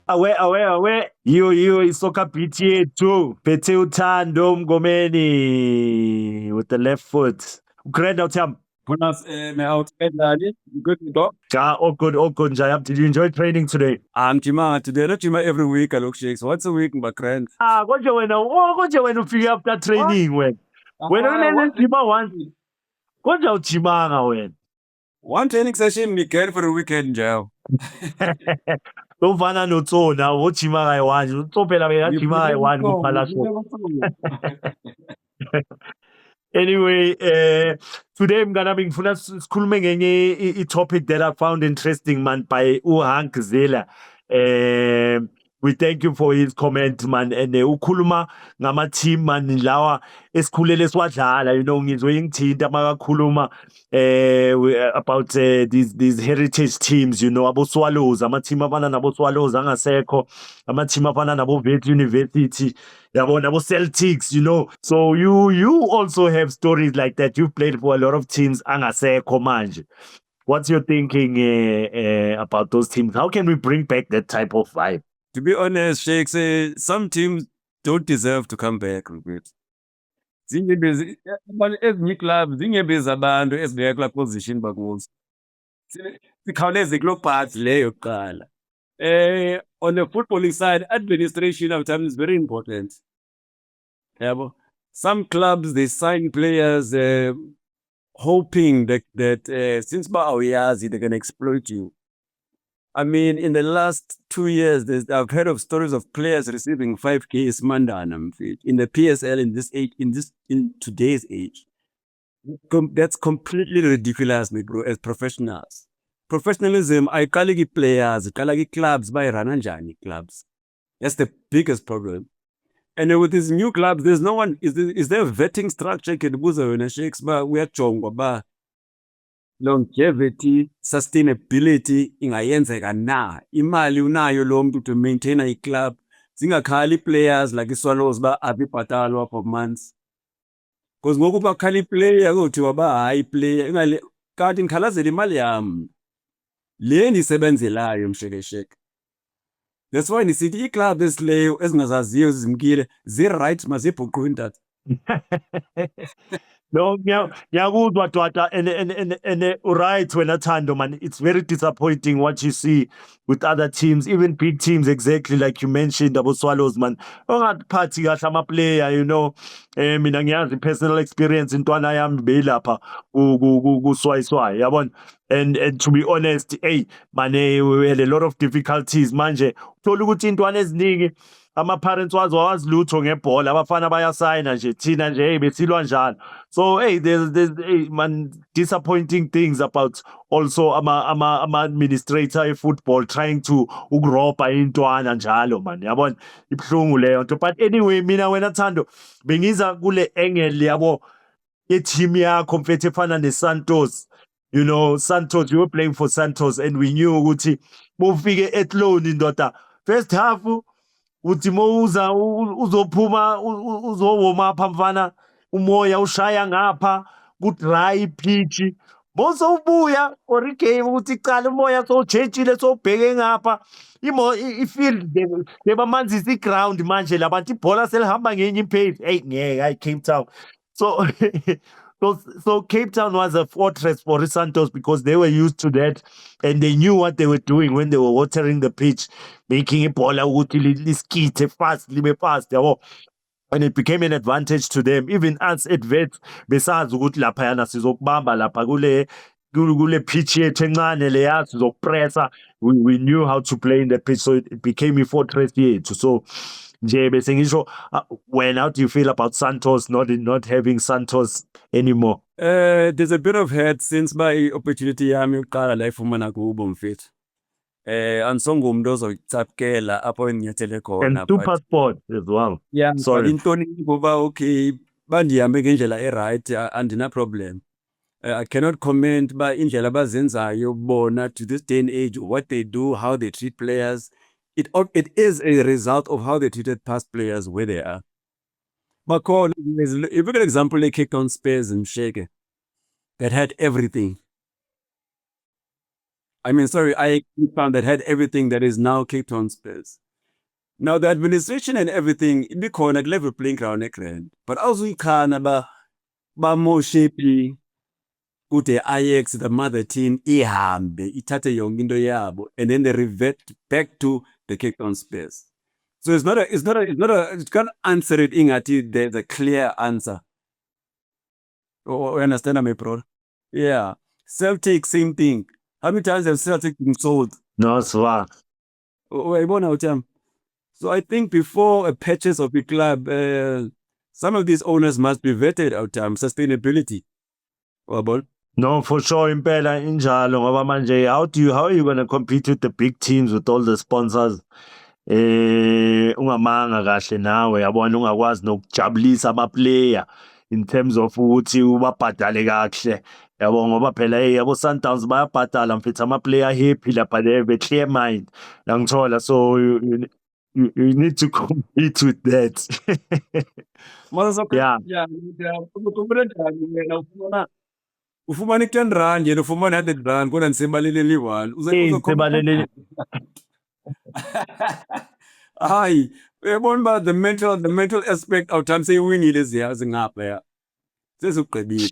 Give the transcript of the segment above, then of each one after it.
Awe. You isoka beat yethu. Phethe uThando Mngomeni with the left foot. Grand out Tam. Buenas, me outside, Daddy. Good to go. Ja, all good, Jayab. Did you enjoy training today? I'm Chima today. Not Chima every week. I look shakes. Once a week, my friend. Konje wena ufike after What? training wena. Wena unene What? jima once. Konje awujimanga wena. One training session we get for the weekend, Joe. Ufana noTsona, ujima kayi-one. uTso phela bekajima kayi-one kuPhalasho. Anyway, today ngifuna sikhulume ngenye i-topic that I found interesting, man, by Hank Zela. We thank you for his comment, man. And ukhuluma ngama-team, man, lawa esikhulele siwadlala, ngizwe ingithinta makakhuluma about these heritage teams, abo Swallows, ama-team afana nabo Swallows angasekho, ama-team afana nabo Wits University, yabo nabo Celtics, So you also have stories like that. You've played for a lot of teams angasekho manje. What's your thinking about those teams? How can we bring back that type of vibe? To be honest, Shake, some teams don't deserve to come back. Ezinye clubs zingebeza abantu ezibeka kula position bakuzo. Sikhawuleze kulo part leyo yokuqala. On the footballing side, administration of time is very important. Yabo. Some clubs they sign players hoping that since Ba'awiyazi they're gonna exploit you. I mean, in the last 2 years, I've heard of stories of players receiving 5K Mandanam in the PSL in today's age. That's completely ridiculous, me bro, as professionals. Professionalism, I call it players, clubs, by Rananjani clubs. That's the biggest problem. And with these new clubs, there's no one, is there a vetting structure? But we are chongwa, longevity, sustainability ingayenzeka na imali unayo lo muntu to maintain a club zingakhali players like iSwallows ba abibhatalwa for months because ngoku bakhali player kuthiwa ba hayi player ingale kanti ngikhalazela imali yami le ndisebenzelayo mshekesheke. That's why ndisithi iclub esileyo ezingazaziyo zimkile zi-right mazibhuqwe intatha. No, ngiyakuzwa Dwada, and right wena Thando, man, it's very disappointing what you see with other teams, even big teams, exactly like you mentioned, abo Swallows, man. Ongaphathi kahle ama-player, mina ngiyazi personal experience intwana yami beyilapha kuSwayiswayi, yabona. And to be honest, hey, man, we had a lot of difficulties manje. Uthola ukuthi intwana eziningi ama-parents wazo awazi lutho ngebhola, abafana bayasayina nje, thina nje hey besilwa njalo. So hey, there's hey, man, disappointing things about also ama-administrator e-football trying to ukurobha intwana njalo, man, yabona, ibuhlungu leyo nto. But anyway, mina wena Thando bengiza kule angle yabo ye-team yakho mfethu efana neSantos. Santos, you were playing for Santos, and we knew ukuthi mufike at loan ndoda first half uthi mawuza uzophuma uzowoma apha mfana, umoya ushaya ngapha ku-dry pitch. Mosowubuya for igame ukuthi icala umoya sowutshentshile sowubheke ngapha, i-field bebamanzisa i-ground manje labantu ibhola selihamba ngenye ipace. Eyi ngeke, hayi Cape Town. So so Cape Town was a fortress for Santos because they were used to that and they knew what they were doing when they were watering the pitch, making ibhola ukuthi liskithe fast, libe fast, yabo. And it became an advantage to them. Even us at Wits, besazi ukuthi laphayana sizokubamba lapha kule pitch yethu encane leya sizokupressa. We knew how to play in the pitch, so it became a fortress yethu. So nje bese ngisho, when, how do you feel about Santos not having Santos anymore? There's a bit of hurt since my opportunity yami yokuqala la ifumana kubo mfethu. Ansongumntu ozoyicapukela apho enginyathele khona. And Super Sport as well. Yeah, Sorry. but intonini kuba okay bandihambe ngendlela e-right andina problem. I cannot comment ba indlela abazenzayo bona to this day and age, what they do, how they treat players. It is a result of how they treated past players where they are. Makhona, if you got an example, they kicked on Spurs and Shake that had everything. I found that had everything that is now Cape Town Spurs. Now the administration and everything, ibikhona level playing ground egrand. But awuzuyikhana ba more shapey kude Ajax, the mother team, ihambe, ithathe yonke into yabo, and then they revert back to the Cape Town Spurs. So you can't answer it ingathi there's a clear answer. You understand me, bro? Yeah. Celtic, same thing. How many times have Celtic been sold? No, Swa. Uyayibona uThami? So I think before a purchase of a club, some of these owners must be vetted out sustainability. Uyabona? No, for sure, impela injalo ngoba manje how are you going to compete with the big teams with all the sponsors? Ungamanga kahle nawe yabona ungakwazi nokujabulisa ama-player in terms of ukuthi ubabhadale kahle yabo ngoba phela yabo Sundowns bayabhadala mfethu ama-player happy lapha there be-clear mind langithola so you need to compete with that. Yeah. Ufumana i-R10 yena ufumana i-R100 kodwa nisebaleleni i-1 Sebaleleni. hayi uyabona uba the mental aspect awuthambi seyiwinile eziyazi ngaphaya sezigqibile.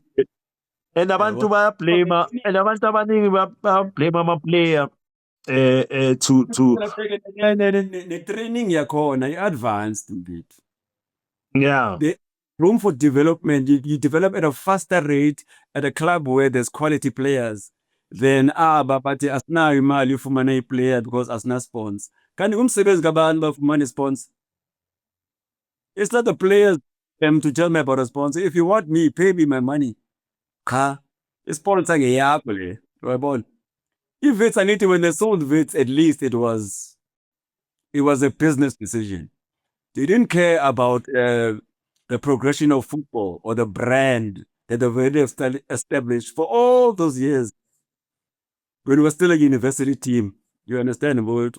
And abantu bayablame and abantu abaningi bayablame ama-player to ne-training yakhona i-advanced bit. yeah. The room for development, you develop at a faster rate at a club where there's quality players than bathi asinayo imali ufumana i-player because asina-spons. Kanti umsebenzi kabani bafumana i-spons? It's not the players to tell me about a sponsor. If you want me, pay me my money. Cha, i-sponsor ngeyakho le. Uyabona? I-Wits, I need to, when they sold Wits, at least it was a business decision. They didn't care about the progression of football or the brand that they've already established for all those years when we were still a university team. You understand about?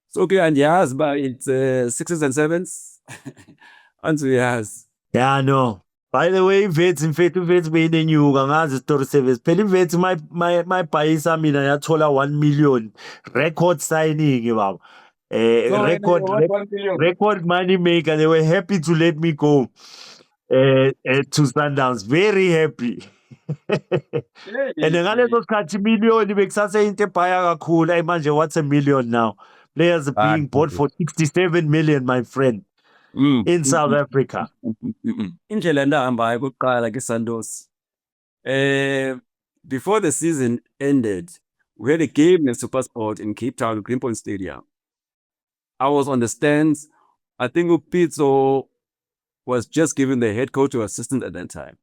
So okay, and yes, but it's 6s and 7s. And so yes. Yeah, no. By the way, Wits beyinenyuka ngazi story service. Phela iVets my bhayisa mina yathola 1 million record signing baba. Record money maker. They were happy to let me go to Sundowns. Very happy. And ngaleso sikhathi million bekusase into ebhaya kakhulu. Hey manje what's a million now? Players are being bought for 67 million, my friend, in South Africa. Indlela endahambayo kuqala ke-Santos. Before the season ended, we had a game in SuperSport in Cape Town, Greenpoint Stadium. I was on the stands. I think Upitso was just given the head coach or assistant at that time.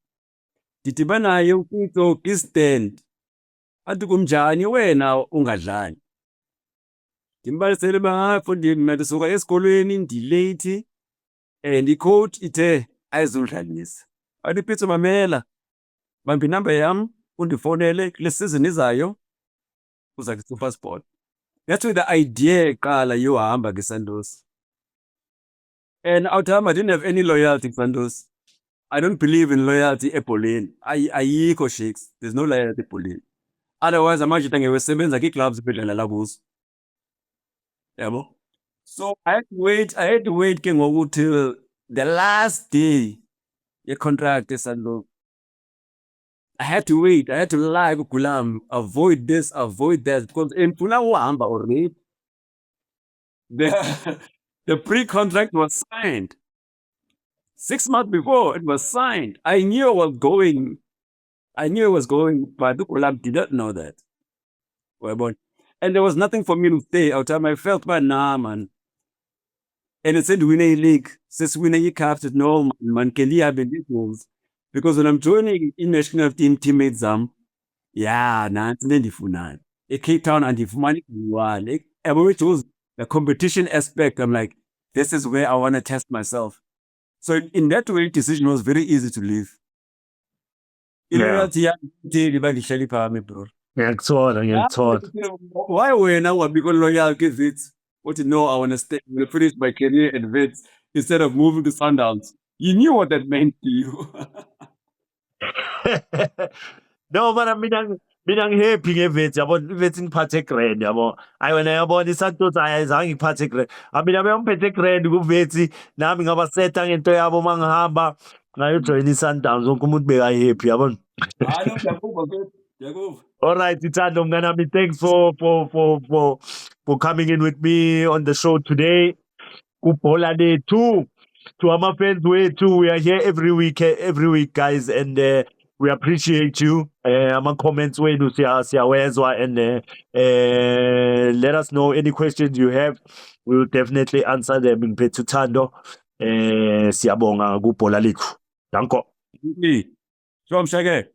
Didibanaye Upitso kwi-stand. Athi kumjani wena ungadlali. Ndimbalisele bangafundini mina ndisuka esikolweni ndilate and i-coach ithe ayizudlalisa. Athi Upitso mamela. Bamba inamba yam undifonele kule season izayo uza kwi-SuperSport. That's where the idea qala yohamba ke-Santos. And awuthamba, I didn't have any loyalty Santos. I don't believe in loyalty ebholeni. Ayikho shakes. There's no loyalty ebholeni. Otherwise amanje ngewesebenza kii-clubs ebedlalela kuzo. Yabo? So I had to wait ke ngoku till the last day ye-contract eSantos. I had to wait. I had to lie kuGulam, avoid this, avoid that, because ndifuna uhamba already. The pre-contract was signed. 6 months before it was signed. I knew I was going, but Gulam did not know that. And there was nothing for me to stay out time. I felt, nah, man. And it said win a league. Says win a cup. No, man, can you have these moves? Because when I'm joining in national team teammates, yeah, ndifuna. Cape Town and ndifumana like which was the competition aspect. I'm like, this is where I want to test myself. So in that way, decision was very easy to leave. Bro. Why were now because loyal give it? What you know, I want to stay, finish my career in Wits instead of moving to Sundowns. You knew what that meant to you. No, but I mean, Mina ngihappy ngeVets yabona iVets ngiphathe grand yabo. Hayi wena yabona iSantos ayizange ngiphathe grand. Mina bengiphethe grand kuVets nami ngabasetha ngento yabo mangihamba ngayojoyina iSundowns wonke umuntu bekahappy yabona. Hayi no, ngiyakuva mfethu, ngiyakuva. All right, Itando Mnganami, thanks for coming in with me on the show today. Kupola Day 2. To our fans way too. We are here every week, guys, and we appreciate you. Ama comments wenu siyawezwa, and let us know any questions you have. We will definitely answer them in Petutando. Siyabonga kupola likhu. Danko. Sho msheke.